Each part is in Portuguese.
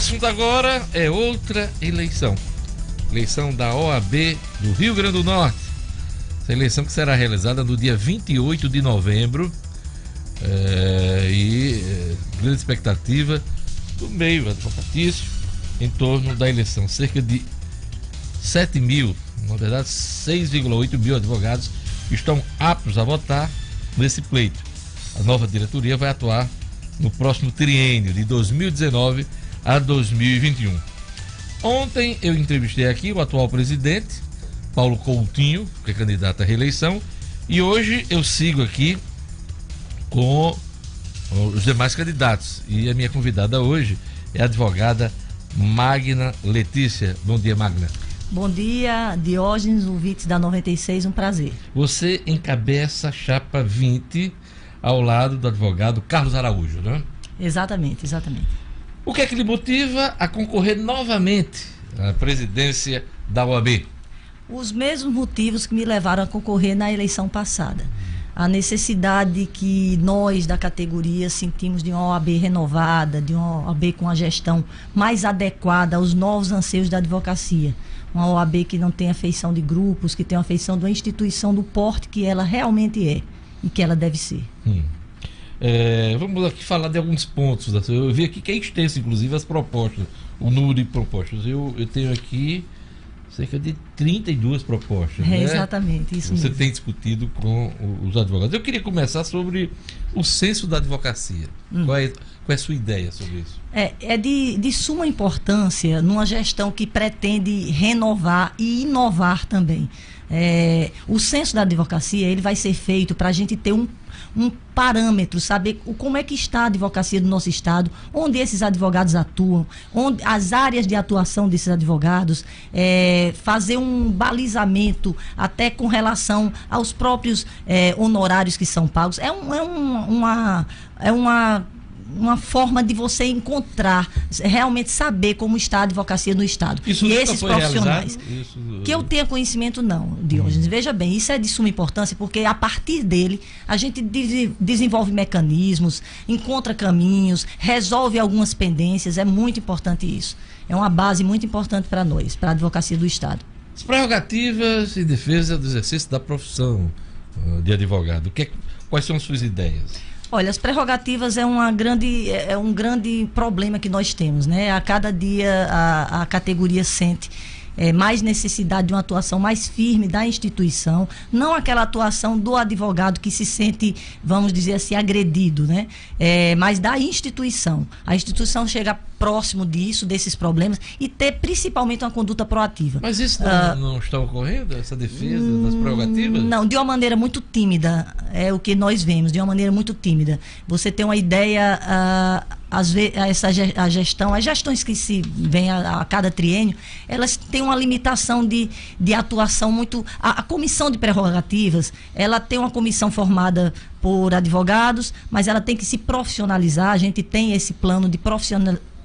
assunto agora é outra eleição. Eleição da OAB do Rio Grande do Norte. Essa eleição que será realizada no dia 28 de novembro. Grande expectativa do meio advocatício em torno da eleição. Cerca de 7 mil, na verdade 6,8 mil advogados estão aptos a votar nesse pleito. A nova diretoria vai atuar no próximo triênio de 2019 a 2021. Ontem eu entrevistei aqui o atual presidente, Paulo Coutinho, que é candidato à reeleição, e hoje eu sigo aqui com os demais candidatos. E a minha convidada hoje é a advogada Magna Letícia. Bom dia, Magna. Bom dia, Diógenes, ouvintes da 96, um prazer. Você encabeça a chapa 20 ao lado do advogado Carlos Araújo, não é? Exatamente. O que é que lhe motiva a concorrer novamente à presidência da OAB? Os mesmos motivos que me levaram a concorrer na eleição passada. A necessidade que nós da categoria sentimos de uma OAB renovada, de uma OAB com a gestão mais adequada aos novos anseios da advocacia. Uma OAB que não tenha feição de grupos, que tenha a feição de uma instituição do porte que ela realmente é e que ela deve ser. Vamos aqui falar de alguns pontos. Eu vi aqui que é extenso, inclusive, as propostas, o número de propostas. Eu tenho aqui cerca de 32 propostas. Né? Exatamente, isso Você mesmo. tem discutido com os advogados. Eu queria começar sobre o censo da advocacia. Qual é a sua ideia sobre isso? É de suma importância numa gestão que pretende renovar e inovar também. O censo da advocacia ele vai ser feito para a gente ter um parâmetro, saber como é que está a advocacia do nosso estado, onde esses advogados atuam, onde as áreas de atuação desses advogados, fazer um balizamento até com relação aos próprios honorários que são pagos. É uma forma de você encontrar, realmente saber como está a advocacia no estado. Isso e nunca esses foi profissionais. realizado? Que eu tenha conhecimento, não, Diógenes. Veja bem, isso é de suma importância, porque a partir dele a gente desenvolve mecanismos, encontra caminhos, resolve algumas pendências. É muito importante isso. É uma base muito importante para nós, para a advocacia do estado. As prerrogativas e defesa do exercício da profissão de advogado. Quais são as suas ideias? Olha, as prerrogativas é um grande problema que nós temos, né? A cada dia a categoria sente mais necessidade de uma atuação mais firme da instituição, não aquela atuação do advogado que se sente, vamos dizer assim, agredido, né? Mas da instituição. A instituição chega próximo desses problemas e ter principalmente uma conduta proativa. Mas isso não está ocorrendo, essa defesa das prerrogativas? Não, de uma maneira muito tímida, é o que nós vemos, de uma maneira muito tímida. Você tem uma ideia, às vezes, as gestões que se vêm a cada triênio, elas têm uma limitação de atuação muito... A comissão de prerrogativas, ela tem uma comissão formada por advogados, mas ela tem que se profissionalizar. A gente tem esse plano de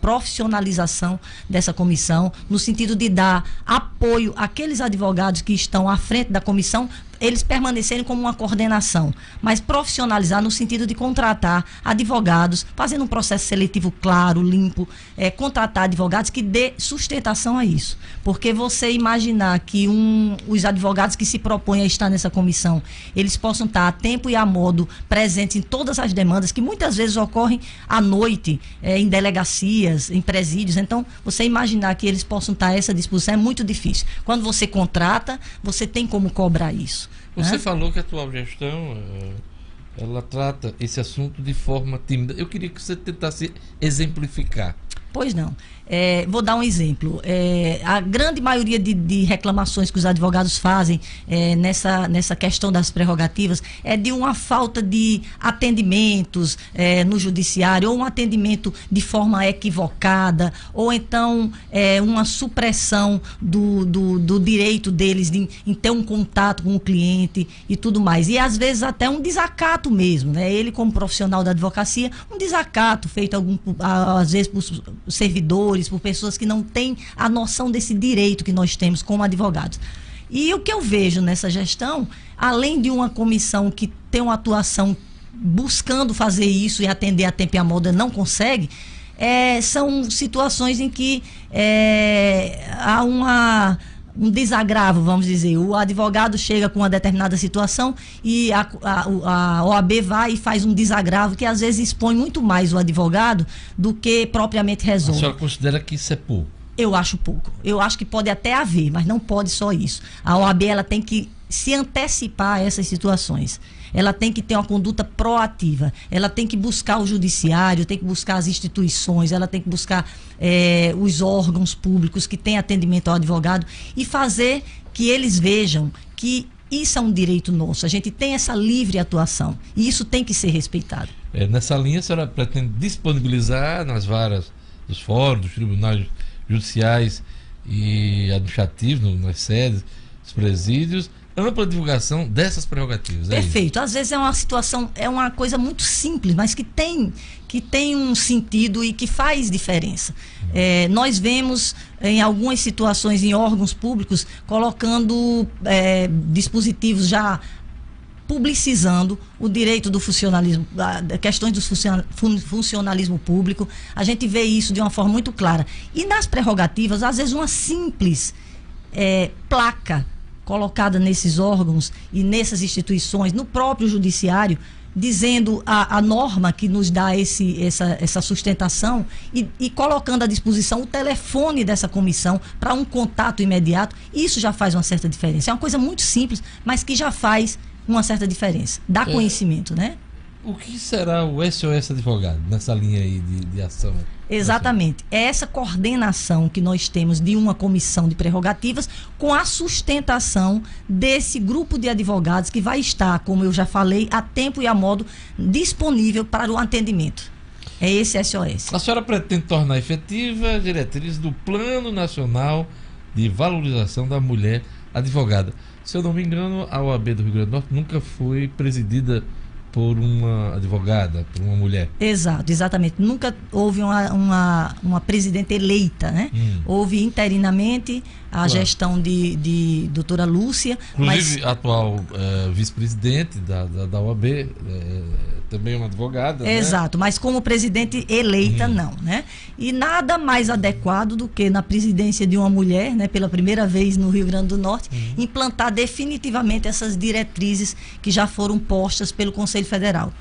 profissionalização dessa comissão, no sentido de dar apoio àqueles advogados que estão à frente da comissão, eles permanecerem como uma coordenação, mas profissionalizar no sentido de contratar advogados, fazendo um processo seletivo claro, limpo, contratar advogados que dê sustentação a isso. Porque você imaginar que os advogados que se propõem a estar nessa comissão, eles possam estar a tempo e a modo presentes em todas as demandas que muitas vezes ocorrem à noite, em delegacias, em presídios. Então, você imaginar que eles possam estar a essa disposição é muito difícil. Quando você contrata, você tem como cobrar isso. Você falou que a atual gestão ela trata esse assunto de forma tímida. Eu queria que você tentasse exemplificar. Pois não. Vou dar um exemplo. A grande maioria de reclamações que os advogados fazem nessa questão das prerrogativas é de uma falta de atendimentos no judiciário, ou um atendimento de forma equivocada, ou então uma supressão do direito deles em ter um contato com o cliente e tudo mais. E às vezes até um desacato mesmo, né? Ele, como profissional da advocacia, um desacato feito às vezes por servidores, por pessoas que não têm a noção desse direito que nós temos como advogados. E o que eu vejo nessa gestão, além de uma comissão que tem uma atuação buscando fazer isso e atender a tempo e a moda, não consegue, são situações em que há um desagravo, vamos dizer. O advogado chega com uma determinada situação e a OAB vai e faz um desagravo que às vezes expõe muito mais o advogado do que propriamente resolve. A senhora considera que isso é pouco? Eu acho pouco. Eu acho que pode até haver, mas não pode só isso. A OAB ela tem que se antecipar a essas situações. Ela tem que ter uma conduta proativa. Ela tem que buscar o judiciário, tem que buscar as instituições, ela tem que buscar os órgãos públicos que têm atendimento ao advogado e fazer que eles vejam que isso é um direito nosso. A gente tem essa livre atuação e isso tem que ser respeitado. Nessa linha, a senhora pretende disponibilizar nas varas dos fóruns, dos tribunais judiciais e administrativos, nas sedes, nos presídios, ampla divulgação dessas prerrogativas. Perfeito. Às vezes é uma situação, é uma coisa muito simples, mas que tem um sentido e que faz diferença. Nós vemos em algumas situações em órgãos públicos colocando dispositivos já publicizando o direito do funcionalismo, questões do funcionalismo público. A gente vê isso de uma forma muito clara. E nas prerrogativas, às vezes uma simples placa colocada nesses órgãos e nessas instituições, no próprio judiciário, dizendo a norma que nos dá essa sustentação e colocando à disposição o telefone dessa comissão para um contato imediato, isso já faz uma certa diferença. É uma coisa muito simples, mas que já faz uma certa diferença. Dá conhecimento, né? O que será o SOS Advogado nessa linha aí de ação? Exatamente. É essa coordenação que nós temos de uma comissão de prerrogativas com a sustentação desse grupo de advogados que vai estar, como eu já falei, a tempo e a modo disponível para o atendimento. É esse SOS. A senhora pretende tornar efetiva a diretriz do Plano Nacional de Valorização da Mulher Advogada. Se eu não me engano, a OAB do Rio Grande do Norte nunca foi presidida por uma advogada, por uma mulher. Exato, exatamente. Nunca houve uma presidente eleita, né? Houve interinamente a gestão de doutora Lúcia. Inclusive, a atual vice-presidente da OAB, também uma advogada. Exato, né? Mas como presidente eleita, não, né? E nada mais adequado do que na presidência de uma mulher, né, pela primeira vez no Rio Grande do Norte, implantar definitivamente essas diretrizes que já foram postas pelo Conselho Federal.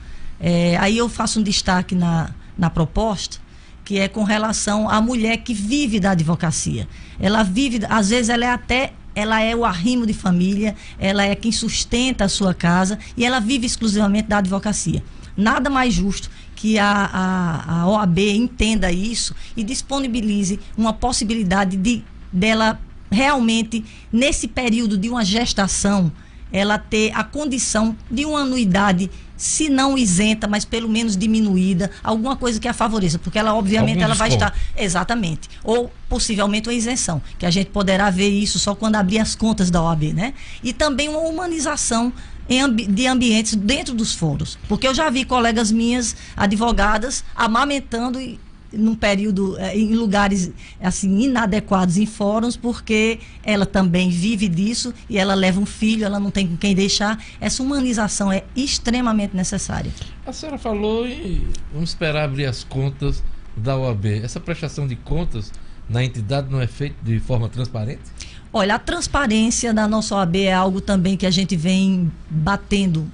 Aí eu faço um destaque na proposta, que é com relação à mulher que vive da advocacia. Ela vive, às vezes ela é o arrimo de família, ela é quem sustenta a sua casa e ela vive exclusivamente da advocacia. Nada mais justo que a OAB entenda isso e disponibilize uma possibilidade dela realmente, nesse período de uma gestação, ela ter a condição de uma anuidade, se não isenta, mas pelo menos diminuída, alguma coisa que a favoreça, porque ela obviamente ela vai estar, exatamente, ou possivelmente uma isenção, que a gente poderá ver isso só quando abrir as contas da OAB, né? E também uma humanização de ambientes dentro dos fóruns, porque eu já vi colegas minhas, advogadas, amamentando num período, em lugares assim inadequados em fóruns, porque ela também vive disso e ela leva um filho, ela não tem com quem deixar. Essa humanização é extremamente necessária. A senhora falou e vamos esperar abrir as contas da OAB. Essa prestação de contas na entidade não é feita de forma transparente? Olha, a transparência da nossa OAB é algo também que a gente vem batendo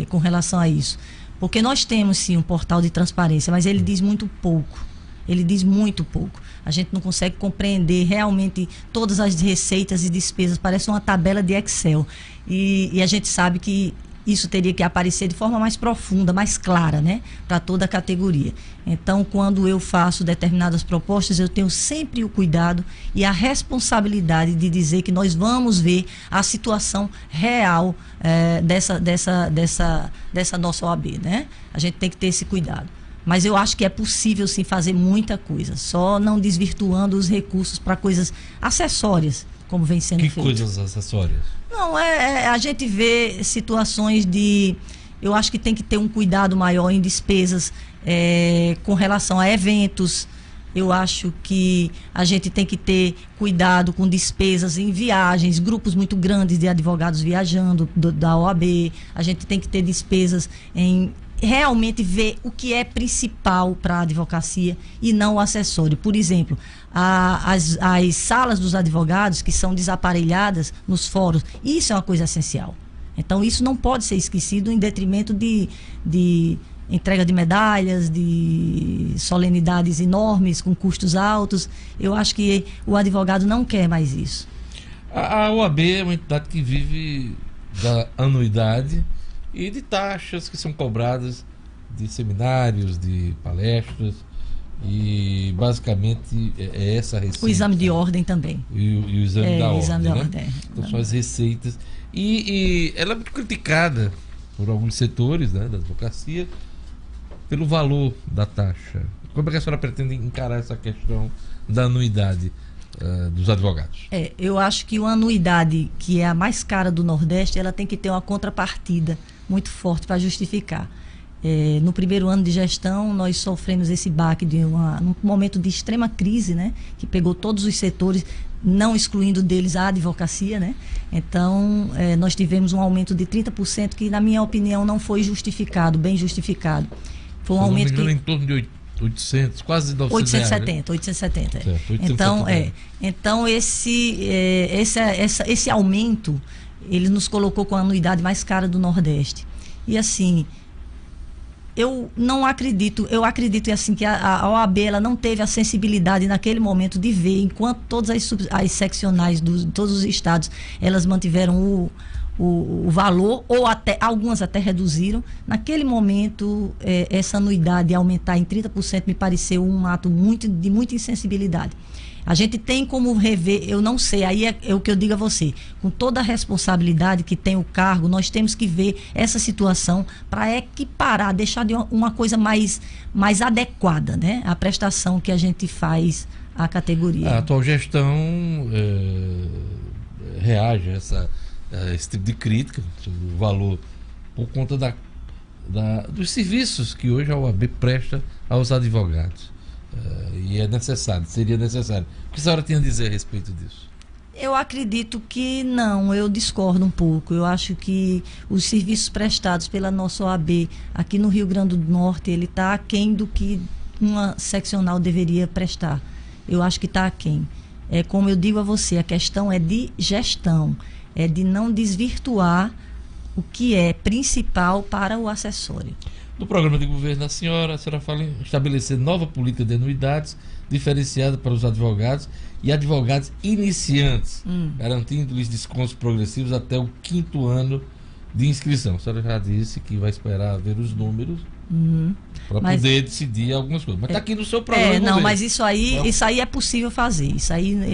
com relação a isso, porque nós temos sim um portal de transparência, mas ele diz muito pouco. Ele diz muito pouco. A gente não consegue compreender realmente todas as receitas e despesas. Parece uma tabela de Excel. E a gente sabe que isso teria que aparecer de forma mais profunda, mais clara, né? Para toda a categoria. Então, quando eu faço determinadas propostas, eu tenho sempre o cuidado e a responsabilidade de dizer que nós vamos ver a situação real dessa nossa OAB, né? A gente tem que ter esse cuidado. Mas eu acho que é possível sim fazer muita coisa, só não desvirtuando os recursos para coisas acessórias, como vem sendo feito. Que coisas acessórias? Não, a gente vê situações de... Eu acho que tem que ter um cuidado maior em despesas com relação a eventos. Eu acho que a gente tem que ter cuidado com despesas em viagens, grupos muito grandes de advogados viajando da OAB. A gente tem que ter despesas em realmente ver o que é principal para a advocacia e não o acessório. Por exemplo, as salas dos advogados que são desaparelhadas nos fóruns, isso é uma coisa essencial. Então, isso não pode ser esquecido em detrimento de entrega de medalhas, de solenidades enormes, com custos altos. Eu acho que o advogado não quer mais isso. A OAB é uma entidade que vive da anuidade e de taxas que são cobradas de seminários, de palestras, e basicamente é essa a receita. O exame de ordem também. E o exame da ordem, exame né? da ordem. Então são as receitas. E ela é muito criticada por alguns setores, né, da advocacia pelo valor da taxa. Como é que a senhora pretende encarar essa questão da anuidade dos advogados? Eu acho que uma anuidade que é a mais cara do Nordeste, ela tem que ter uma contrapartida muito forte para justificar. No primeiro ano de gestão, nós sofremos esse baque num momento de extrema crise, né, que pegou todos os setores, não excluindo deles a advocacia, né? Então, nós tivemos um aumento de 30% que, na minha opinião, não foi justificado, bem justificado. Foi um aumento que... em torno de 800, quase 900 870, reais, né? 870. Certo, 870. Então esse aumento, ele nos colocou com a anuidade mais cara do Nordeste. E assim, eu acredito assim, que a OAB ela não teve a sensibilidade naquele momento de ver, enquanto todas as seccionais de todos os estados, elas mantiveram o valor, ou até algumas até reduziram. Naquele momento, essa anuidade aumentar em 30% me pareceu um ato de muita insensibilidade. A gente tem como rever, eu não sei, aí é o que eu digo a você, com toda a responsabilidade que tem o cargo, nós temos que ver essa situação para equiparar, deixar de uma coisa mais adequada, né? A prestação que a gente faz à categoria. A atual gestão reage a esse tipo de crítica sobre o valor por conta dos serviços que hoje a OAB presta aos advogados. E seria necessário. O que a senhora tinha a dizer a respeito disso? Eu acredito que não, eu discordo um pouco. Eu acho que os serviços prestados pela nossa OAB aqui no Rio Grande do Norte, ele está aquém do que uma seccional deveria prestar. Eu acho que está aquém. Como eu digo a você, a questão é de gestão, é de não desvirtuar o que é principal para o acessório. No programa de governo da senhora, a senhora fala em estabelecer nova política de anuidades diferenciada para os advogados e advogados iniciantes, garantindo-lhes descontos progressivos até o 5º ano de inscrição. A senhora já disse que vai esperar ver os números para poder decidir algumas coisas. Mas está aqui no seu programa. Não, mas isso aí é possível fazer.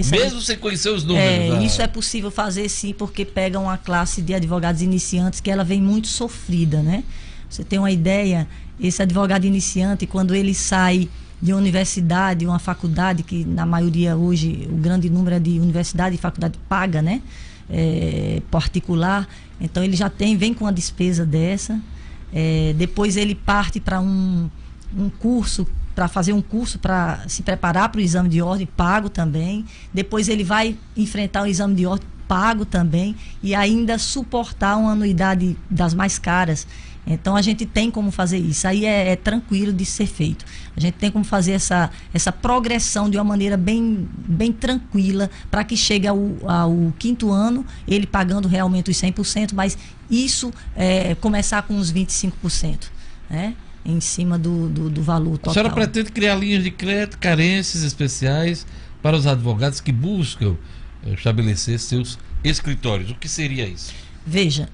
Mesmo sem conhecer os números. Isso é possível fazer, sim, porque pega uma classe de advogados iniciantes que ela vem muito sofrida, né? Você tem uma ideia, esse advogado iniciante, quando ele sai de uma universidade, uma faculdade, que na maioria hoje, o grande número é de universidade e faculdade paga, né? Particular, então ele já vem com uma despesa dessa. Depois ele parte para um curso, para fazer um curso para se preparar para o exame de ordem, pago também. Depois ele vai enfrentar o exame de ordem, pago também, e ainda suportar uma anuidade das mais caras. Então a gente tem como fazer isso. Aí é tranquilo de ser feito. A gente tem como fazer essa progressão de uma maneira bem tranquila, para que chegue ao 5º ano, ele pagando realmente os 100%, mas isso começar com uns 25%, né? Em cima do valor total. A senhora pretende criar linhas de crédito, carências especiais para os advogados que buscam estabelecer seus escritórios. O que seria isso? Veja,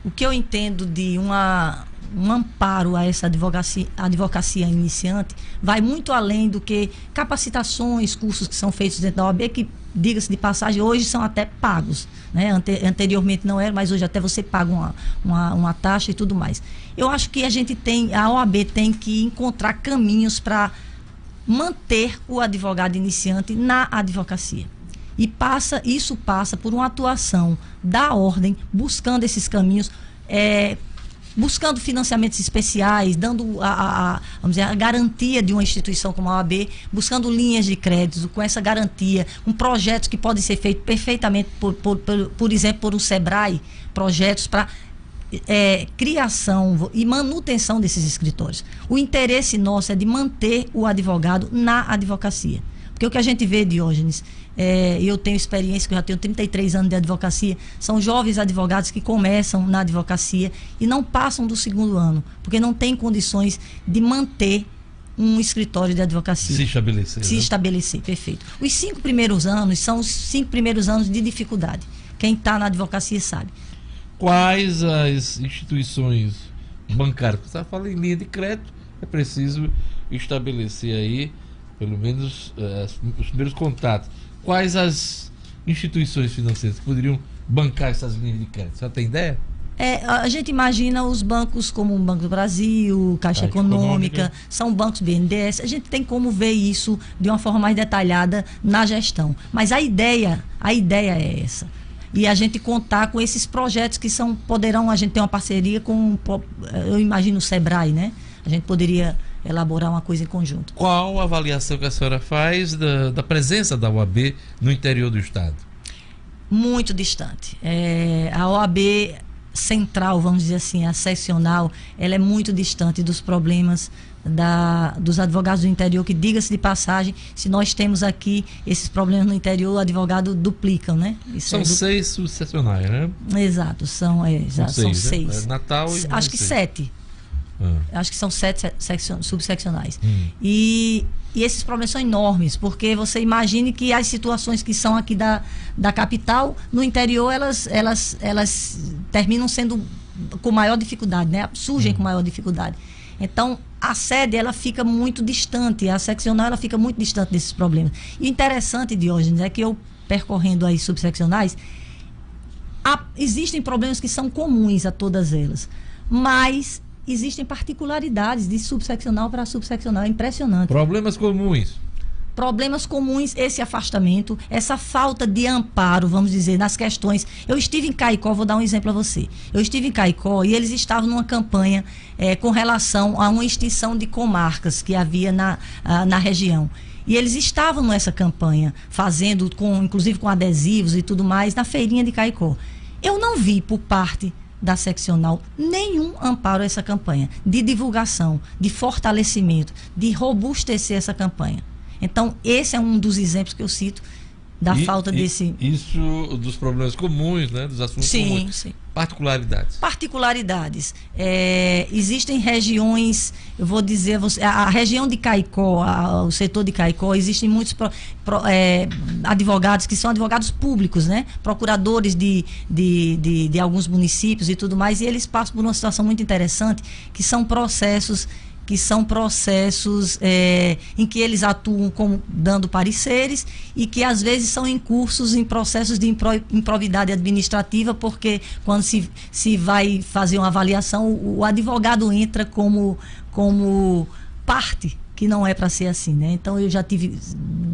o que eu entendo de um amparo a essa advocacia iniciante vai muito além do que capacitações, cursos que são feitos dentro da OAB, que, diga-se de passagem, hoje são até pagos, né? Anteriormente não era, mas hoje até você paga uma taxa e tudo mais. Eu acho que a OAB tem que encontrar caminhos para manter o advogado iniciante na advocacia. E isso passa por uma atuação da ordem, buscando esses caminhos, buscando financiamentos especiais, dando vamos dizer, a garantia de uma instituição como a OAB, buscando linhas de crédito com essa garantia, com projetos que podem ser feitos perfeitamente, por exemplo, por um SEBRAE, projetos para criação e manutenção desses escritórios. O interesse nosso é de manter o advogado na advocacia. Porque o que a gente vê, Diógenes, eu tenho experiência, que eu já tenho 33 anos de advocacia, são jovens advogados que começam na advocacia e não passam do 2º ano, porque não têm condições de manter um escritório de advocacia. Se estabelecer, perfeito. Os 5 primeiros anos são os 5 primeiros anos de dificuldade. Quem está na advocacia sabe. Quais as instituições bancárias? Você fala em linha de crédito, é preciso estabelecer aí, pelo menos, os primeiros contatos. Quais as instituições financeiras que poderiam bancar essas linhas de crédito? Você tem ideia? A gente imagina os bancos como o Banco do Brasil, Caixa Econômica, são bancos BNDES. A gente tem como ver isso de uma forma mais detalhada na gestão. Mas a ideia é essa. E a gente contar com esses projetos que a gente tem uma parceria com, eu imagino, o Sebrae, né? A gente poderia elaborar uma coisa em conjunto. Qual a avaliação que a senhora faz da presença da OAB no interior do estado? Muito distante. A OAB central, vamos dizer assim, a seccional, ela é muito distante dos problemas dos advogados do interior, que, diga-se de passagem, se nós temos aqui esses problemas no interior, o advogado duplicam, né? São 6 subseccionais, né? Exato, são 6. Né? Natal e acho que 7. Acho que são 7 subseccionais. E esses problemas são enormes, porque você imagine que as situações que são aqui da capital, no interior, elas terminam sendo com maior dificuldade, né? Surgem com maior dificuldade. Então, a sede, ela fica muito distante, a seccional, ela fica muito distante desses problemas. E o interessante, Diógenes, é que eu, percorrendo as subseccionais, existem problemas que são comuns a todas elas, mas existem particularidades de subseccional para subseccional. É impressionante. Problemas comuns. Problemas comuns, esse afastamento, essa falta de amparo, vamos dizer, nas questões. Eu estive em Caicó, vou dar um exemplo a você. Eu estive em Caicó e eles estavam numa campanha com relação a uma extinção de comarcas que havia na região. E eles estavam nessa campanha, fazendo, inclusive com adesivos e tudo mais, na feirinha de Caicó. Eu não vi, por parte da seccional, nenhum amparo a essa campanha, de divulgação, de fortalecimento, de robustecer essa campanha. Então, esse é um dos exemplos que eu cito da falta desse... Isso dos problemas comuns, né? Dos assuntos comuns. Sim. Particularidades. Existem regiões, eu vou dizer a você, a região de Caicó, o setor de Caicó, existem muitos advogados que são advogados públicos, né? Procuradores de alguns municípios e tudo mais, e eles passam por uma situação muito interessante, que são processos em que eles atuam dando pareceres e que às vezes são incursos em processos de improbidade administrativa, porque quando se vai fazer uma avaliação, o advogado entra como parte, que não é para ser assim, né? Então eu já tive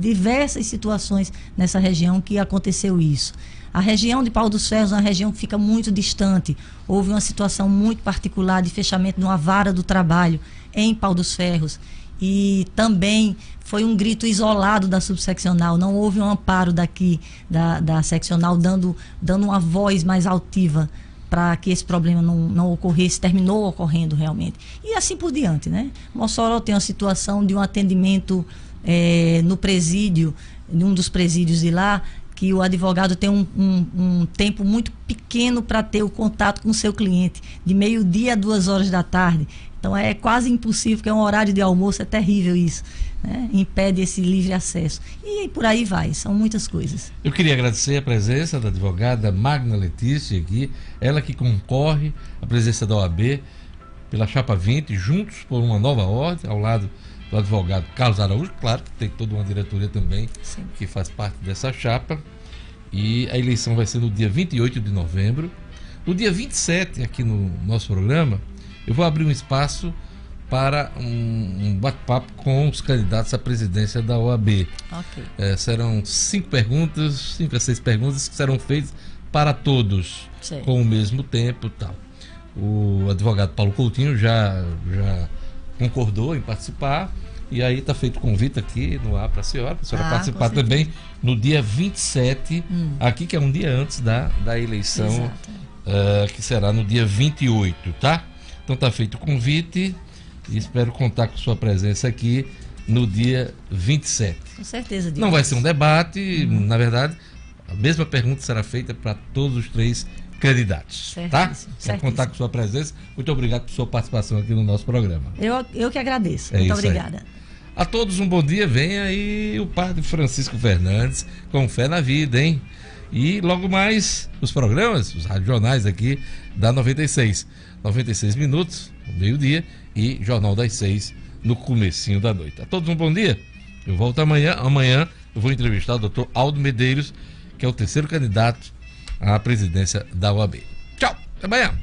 diversas situações nessa região que aconteceu isso. A região de Pau dos Ferros é uma região que fica muito distante. Houve uma situação muito particular de fechamento de uma vara do trabalho em Pau dos Ferros. E também foi um grito isolado da subseccional. Não houve um amparo daqui da seccional dando uma voz mais altiva para que esse problema não ocorresse. Terminou ocorrendo realmente. E assim por diante, né? Mossoró tem uma situação de um atendimento no presídio, em um dos presídios de lá, que o advogado tem um tempo muito pequeno para ter o contato com o seu cliente, de 12h a 2h da tarde. Então é quase impossível, porque é um horário de almoço, é terrível isso, né? Impede esse livre acesso. E por aí vai, são muitas coisas. Eu queria agradecer a presença da advogada Magna Letícia aqui, ela que concorre à presença da OAB pela Chapa 20, juntos por uma nova ordem, ao lado do advogado Carlos Araújo, claro que tem toda uma diretoria também, sim, que faz parte dessa chapa. E a eleição vai ser no dia 28 de novembro. No dia 27, aqui no nosso programa, eu vou abrir um espaço para um bate-papo com os candidatos à presidência da OAB. Okay. Serão 5 a 6 perguntas que serão feitas para todos, sim, com o mesmo tempo e tal. O advogado Paulo Coutinho já concordou em participar, e aí está feito o convite aqui no ar para a senhora participar também no dia 27, aqui, que é um dia antes da eleição que será no dia 28, tá? Então tá feito o convite e espero contar com sua presença aqui no dia 27. Com certeza, Diego. Não vai ser um debate, na verdade, a mesma pergunta será feita para todos os 3 candidatos, tá? Quero contar com sua presença. Muito obrigado por sua participação aqui no nosso programa. Eu que agradeço. É Muito isso obrigada. Aí. A todos um bom dia. Vem aí o padre Francisco Fernandes com Fé na Vida, hein? E logo mais os programas, os radiojornais aqui da 96 minutos, no meio-dia, e Jornal das 6 no comecinho da noite. A todos um bom dia. Eu volto amanhã. Amanhã eu vou entrevistar o Dr. Aldo Medeiros, que é o 3º candidato à presidência da OAB. Tchau, até amanhã.